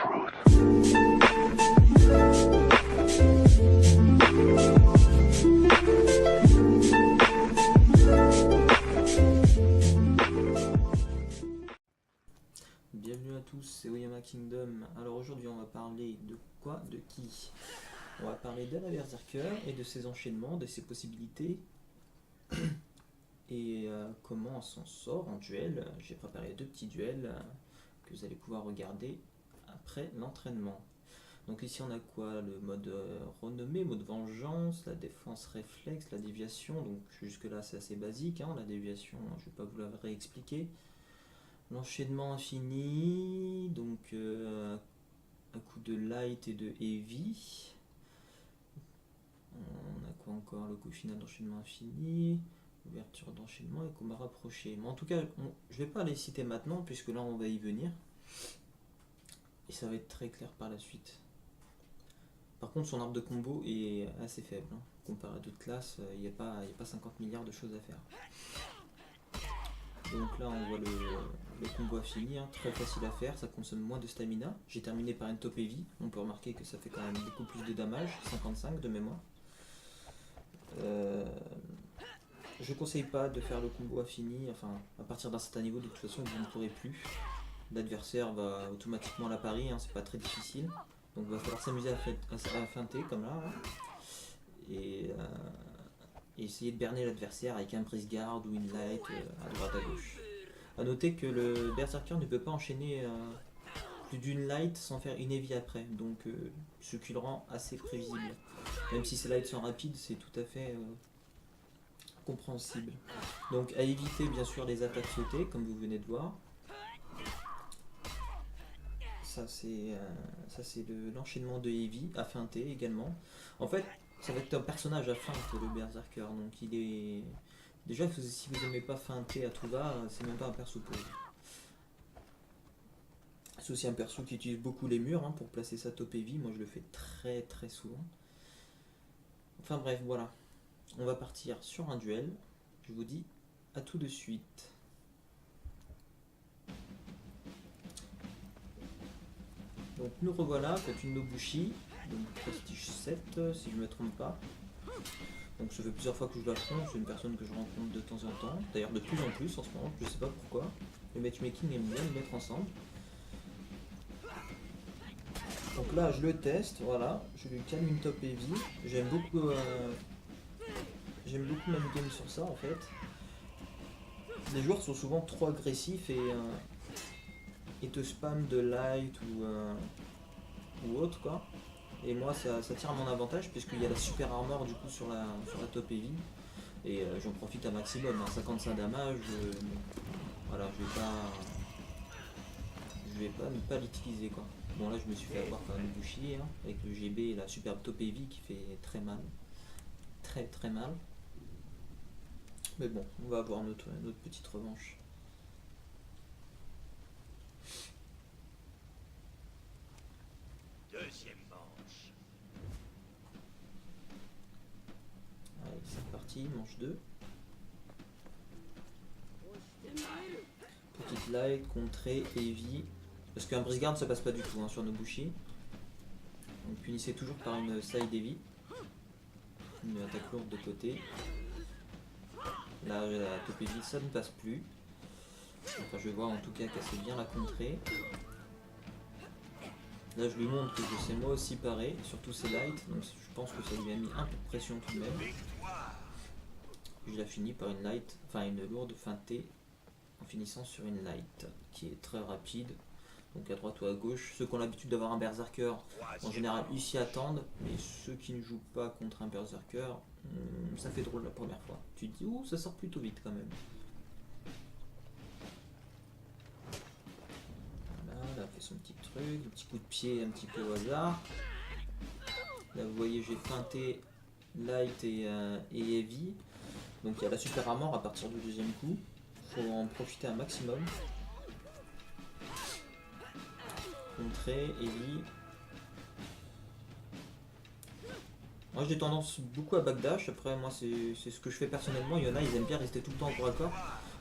Bienvenue à tous, c'est Oyama Kingdom. Alors aujourd'hui on va parler de quoi? De qui? On va parler d'Anna Berserker et de ses enchaînements, de ses possibilités et comment on s'en sort en duel. J'ai préparé deux petits duels que vous allez pouvoir regarder après l'entraînement. Donc ici on a quoi? Le mode renommé, mode vengeance, la défense réflexe, la déviation. Donc jusque là c'est assez basique, hein. La déviation je vais pas vous la réexpliquer. L'enchaînement infini, donc un coup de light et de heavy. On a quoi encore? Le coup final d'enchaînement infini, ouverture d'enchaînement et combat rapproché. Mais en tout cas, je vais pas les citer maintenant puisque là on va y venir. Et ça va être très clair par la suite. Par contre, son arbre de combo est assez faible, hein. Comparé à d'autres classes, il n'y a pas 50 milliards de choses à faire. Donc là on voit le combo infini, hein, très facile à faire, ça consomme moins de stamina. J'ai terminé par une top heavy, on peut remarquer que ça fait quand même beaucoup plus de damage, 55 de mémoire. Je conseille pas de faire le combo infini, enfin à partir d'un certain niveau de toute façon vous ne pourrez plus. L'adversaire va automatiquement la pari, hein, c'est pas très difficile. Donc il va falloir s'amuser à feinter comme là, hein. Et essayer de berner l'adversaire avec un prise garde ou une light à droite à gauche. A noter que le berserker ne peut pas enchaîner plus d'une light sans faire une heavy après, donc ce qui le rend assez prévisible. Même si ces lights sont rapides, c'est tout à fait compréhensible. Donc à éviter bien sûr les attaques sautées comme vous venez de voir. Ça c'est l'enchaînement de heavy à feinter également. En fait ça va être un personnage à feinte le berserker, donc il est... Déjà si vous n'aimez pas feinter à tout va, c'est même pas un perso pour vous. C'est aussi un perso qui utilise beaucoup les murs, hein, pour placer sa top heavy, moi je le fais très très souvent. Enfin bref, voilà. On va partir sur un duel, je vous dis à tout de suite. Donc nous revoilà contre une Nobushi, donc prestige 7 si je ne me trompe pas. Donc ça fait plusieurs fois que je l'affronte, c'est une personne que je rencontre de temps en temps, d'ailleurs de plus en plus en ce moment, je sais pas pourquoi. Le matchmaking aime bien les mettre ensemble. Donc là je le teste, voilà, je lui calme une top heavy, j'aime beaucoup m'amuser sur ça en fait. Les joueurs sont souvent trop agressifs et te spam de light ou autre quoi. Et moi ça tire à mon avantage puisqu'il y a la super armor du coup sur la top heavy. Et j'en profite un maximum, hein, 55 damage, voilà, je vais pas l'utiliser quoi. Bon là je me suis fait avoir par un Nobushi, hein, avec le GB et la superbe top heavy qui fait très mal. Très très mal. Mais bon, on va avoir notre petite revanche. Deuxième manche. Allez, c'est parti, manche 2. Petite light, contrée, heavy. Parce qu'un brise garde ça passe pas du tout, hein, sur Nobushi. Donc punissez toujours par une side heavy. Une attaque lourde de côté. Là la top heavy ça ne passe plus. Enfin je vois en tout cas qu'elle sait bien la contrer. Là je lui montre que je sais moi aussi parer, surtout ses lights, donc je pense que ça lui a mis un peu de pression tout de même. Je la finis par une light, enfin une lourde feintée, en finissant sur une light, qui est très rapide. Donc à droite ou à gauche, ceux qui ont l'habitude d'avoir un berserker, en général ils s'y attendent, mais ceux qui ne jouent pas contre un berserker, ça fait drôle la première fois. Tu te dis, ouh ça sort plutôt vite quand même. Elle a fait son petit truc, un petit coup de pied un petit peu au hasard. Là vous voyez j'ai feinté light et heavy. Donc il y a la super armor à partir du deuxième coup. Il faut en profiter un maximum. Contrée, heavy. Moi j'ai tendance beaucoup à backdash, après moi c'est ce que je fais personnellement, il y en a ils aiment bien rester tout le temps au corps à corps.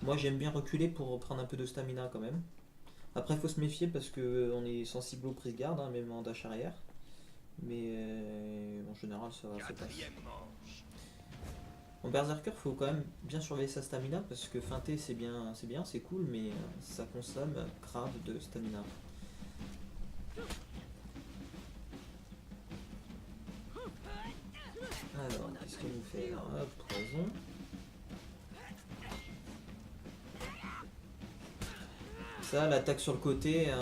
Moi j'aime bien reculer pour prendre un peu de stamina quand même. Après, faut se méfier parce que on est sensible aux prises garde, hein, même en dash arrière. Mais en général, ça passe. En berserker, faut quand même bien surveiller sa stamina parce que feinter c'est bien, c'est cool, mais ça consomme grave de stamina. Alors, qu'est-ce qu'il nous fait là? Hop, poison. Ça, l'attaque sur le côté,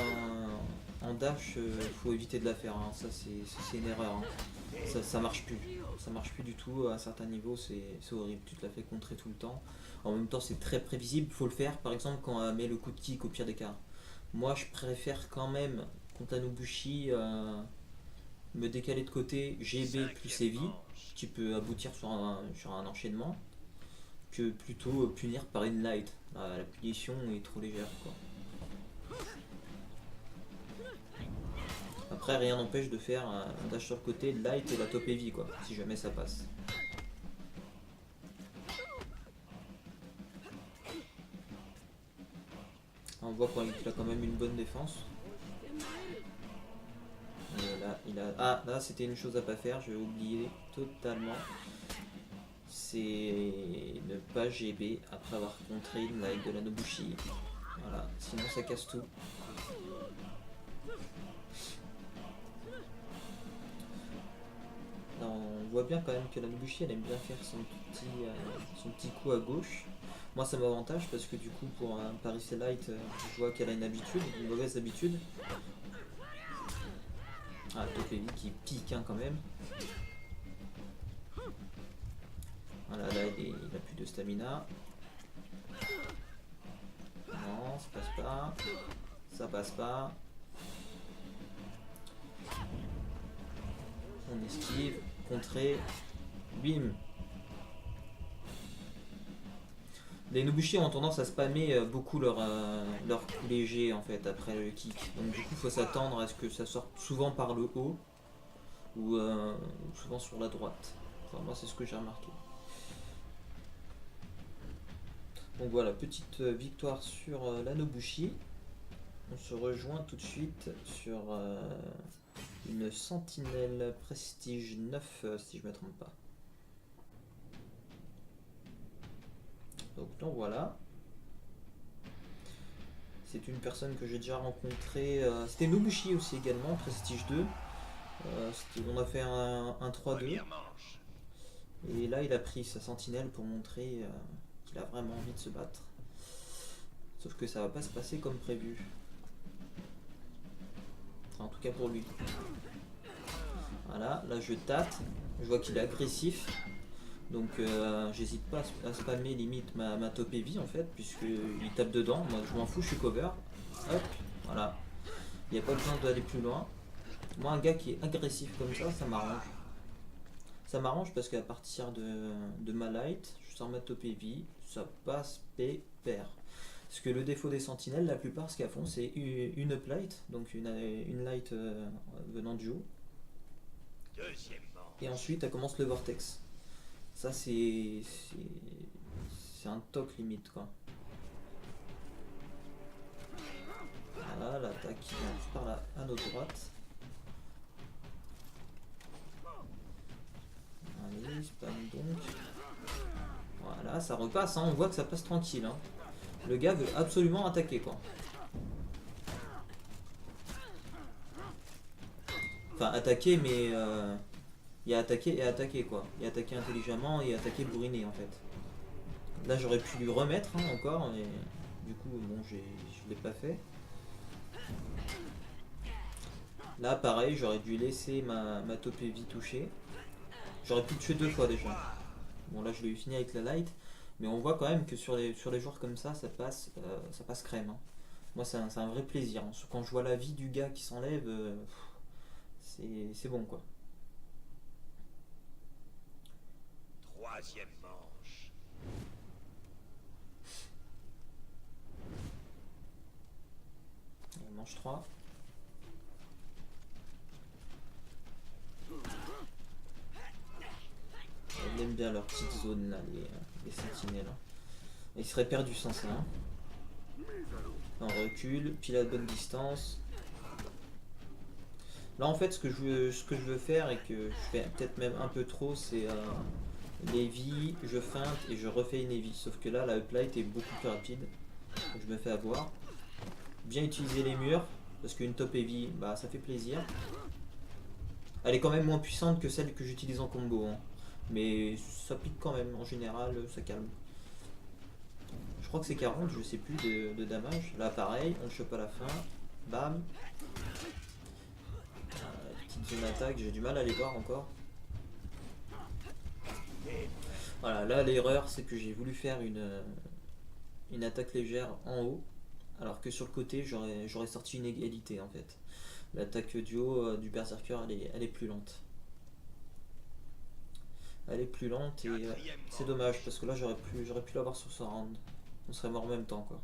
en dash, faut éviter de la faire. Hein. Ça, c'est une erreur. Hein. Ça marche plus. Ça marche plus du tout. À certains niveaux, c'est horrible. Tu te la fais contrer tout le temps. En même temps, c'est très prévisible. Faut le faire, par exemple, quand elle met le coup de kick au pire des cas. Moi, je préfère quand même, contre la Nobushi, me décaler de côté, GB plus heavy, qui peut aboutir sur un enchaînement, que plutôt punir par une light. La punition est trop légère, quoi. Après, rien n'empêche de faire un dash sur le côté, light et la top heavy, quoi, si jamais ça passe. On voit qu'il a quand même une bonne défense. Ah, là, c'était une chose à pas faire, j'ai oublié totalement. C'est ne pas GB après avoir contré une light de la Nobushi. Voilà, sinon ça casse tout. Là, on voit bien quand même que la Nobushi elle aime bien faire son petit coup à gauche. Moi ça m'avantage parce que du coup pour un Paris Light, je vois qu'elle a une mauvaise habitude. Ah, top heavy qui pique hein, quand même. Voilà, là il a plus de stamina. Non, ça passe pas. Ça passe pas. On esquive, contré, bim. Les Nobushi ont tendance à spammer beaucoup leur coup léger en fait après le kick. Donc du coup il faut s'attendre à ce que ça sorte souvent par le haut ou souvent sur la droite. Enfin moi c'est ce que j'ai remarqué. Donc voilà, petite victoire sur la Nobushi. On se rejoint tout de suite sur une sentinelle prestige 9 si je ne me trompe pas. Donc voilà. C'est une personne que j'ai déjà rencontrée. C'était Nobushi aussi également, prestige 2. On a fait un 3-2. Et là il a pris sa sentinelle pour montrer qu'il a vraiment envie de se battre. Sauf que ça va pas se passer comme prévu. Enfin, en tout cas pour lui. Voilà, là je tâte. Je vois qu'il est agressif. Donc j'hésite pas à spammer limite ma top heavy en fait, puisqu'il tape dedans. Moi je m'en fous, je suis cover. Hop, voilà. Il n'y a pas besoin d'aller plus loin. Moi un gars qui est agressif comme ça m'arrange. Ça m'arrange parce qu'à partir de ma light, je sors ma top heavy, ça passe pépère. Parce que le défaut des sentinelles, la plupart ce qu'elles font c'est une up light, donc une light venant du haut. Et ensuite elle commence le vortex. Ça c'est un toc limite quoi. Voilà, l'attaque qui vient par là à notre droite. Allez, spam donc. Voilà, ça repasse, hein, on voit que ça passe tranquille. Hein. Le gars veut absolument attaquer quoi. Enfin attaquer mais il y a attaqué et attaquer quoi. Il y a attaqué intelligemment et attaquer bourriné en fait. Là j'aurais pu lui remettre hein, encore mais du coup bon je l'ai pas fait. Là pareil j'aurais dû laisser ma top heavy toucher. J'aurais pu le tuer 2 fois déjà. Bon là je l'ai eu fini avec la light. Mais on voit quand même que sur les joueurs comme ça passe crème. Hein. Moi c'est un vrai plaisir. Hein. Quand je vois la vie du gars qui s'enlève, c'est bon quoi. Troisième manche. Et manche 3. Ils aiment bien leur petite zone là, les sentinelles. Ils seraient perdus sans ça. Hein. On recule, pile à bonne distance. Là en fait ce que je veux faire et que je fais peut-être même un peu trop, c'est l'heavy, je feinte et je refais une heavy. Sauf que là la uplight est beaucoup plus rapide. Donc je me fais avoir. Bien utiliser les murs, parce qu'une top heavy, bah ça fait plaisir. Elle est quand même moins puissante que celle que j'utilise en combo, hein. Mais ça pique quand même, en général ça calme. Je crois que c'est 40, je sais plus de damage. Là pareil, on le chope à la fin. Bam. Petite zone attaque, j'ai du mal à les voir encore. Voilà, là l'erreur c'est que j'ai voulu faire une attaque légère en haut. Alors que sur le côté j'aurais sorti une égalité en fait. L'attaque du haut du berserker elle est plus lente. Elle est plus lente et c'est dommage parce que là j'aurais pu l'avoir sur ce round. On serait mort en même temps quoi.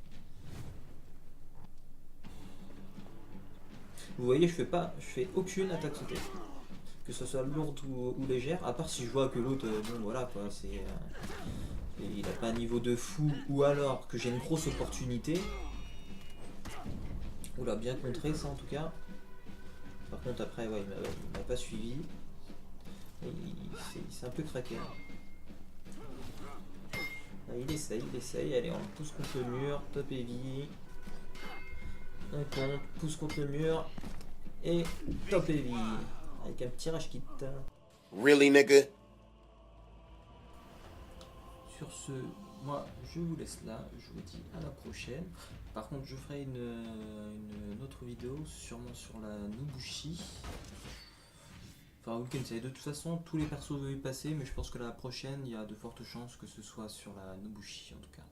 Vous voyez je fais aucune attaque sautée. Que ce soit lourde ou légère, à part si je vois que l'autre, bon voilà quoi, il a pas un niveau de fou, ou alors que j'ai une grosse opportunité. Oula, bien contré ça en tout cas. Par contre après ouais, il m'a pas suivi. Il s'est un peu craqué. Ah, il essaye, allez on pousse contre le mur, top heavy. On compte, pousse contre le mur et top heavy. Avec un petit rage kit. Really, nigga? Sur ce, moi je vous laisse là, je vous dis à la prochaine. Par contre je ferai une autre vidéo sûrement sur la Nobushi. Enfin vous le connaissez, de toute façon tous les persos vont y passer, mais je pense que la prochaine il y a de fortes chances que ce soit sur la Nobushi en tout cas.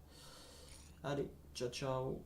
Allez, ciao ciao.